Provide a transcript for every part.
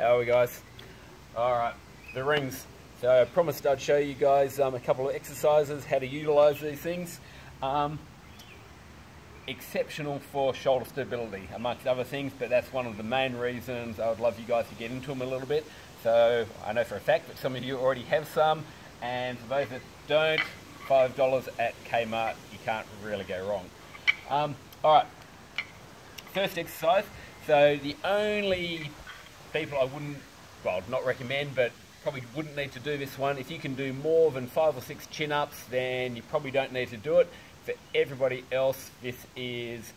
How are we, guys? Alright, the rings. So I promised I'd show you guys a couple of exercises, how to utilise these things. Exceptional for shoulder stability, amongst other things, but that's one of the main reasons I would love you guys to get into them a little bit. So I know for a fact that some of you already have some, and for those that don't, $5 at Kmart, you can't really go wrong. Alright, first exercise. So the only people I wouldn't, well, not recommend, but probably wouldn't need to do this one. If you can do more than 5 or 6 chin-ups, then you probably don't need to do it. For everybody else, this is,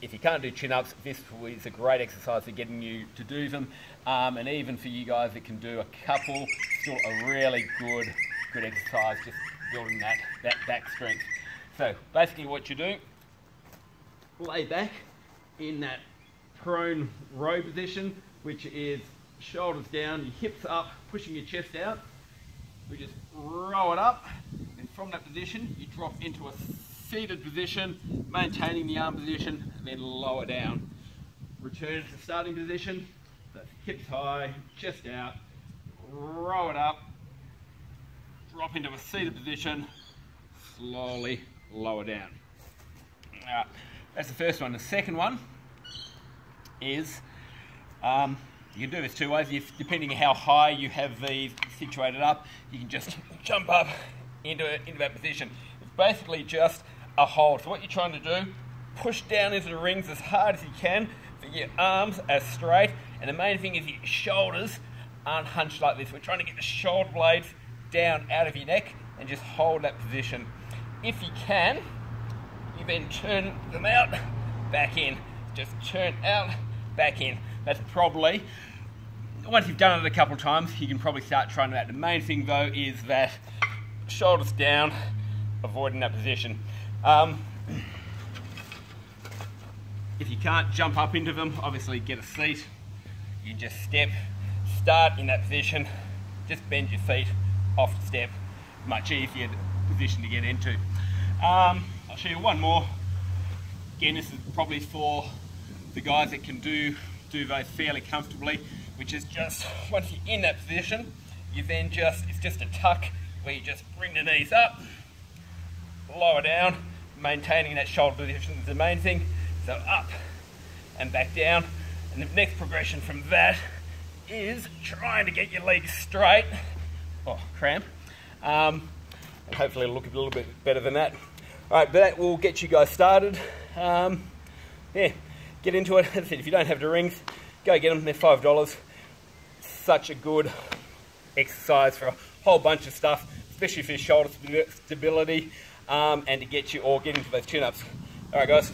if you can't do chin-ups, this is a great exercise for getting you to do them. And even for you guys that can do a couple, still a really good exercise, just building that back strength. So basically what you do, lay back in that prone row position, which is shoulders down, your hips up, pushing your chest out. We just row it up, and from that position you drop into a seated position, maintaining the arm position, and then lower down. Return to the starting position, that's hips high, chest out, row it up, drop into a seated position, slowly lower down. Alright, that's the first one. The second one is, you can do this two ways. Depending on how high you have these situated up, you can just jump up into that position. It's basically just a hold. So what you're trying to do, push down into the rings as hard as you can, so your arms are straight, and the main thing is your shoulders aren't hunched like this. We're trying to get the shoulder blades down out of your neck and just hold that position. If you can, you then turn them out, back in. Just turn out, back in. That's probably, once you've done it a couple of times, you can probably start trying that. The main thing though is that shoulders down, avoiding that position. If you can't jump up into them, obviously get a seat. You just step, start in that position, just bend your feet off the step. Much easier position to get into. I'll show you one more. Again, this is probably for the guys that can do those fairly comfortably, which is just, once you're in that position, you then it's just a tuck where you just bring the knees up, lower down, maintaining that shoulder position is the main thing. So up and back down, and the next progression from that is trying to get your legs straight. Oh, cramp. And hopefully it'll look a little bit better than that. Alright, but that will get you guys started. Yeah, get into it. As I said, if you don't have the rings, go get them. They're $5. Such a good exercise for a whole bunch of stuff, especially for your shoulder stability, and to get you all get into those chin-ups. Alright guys.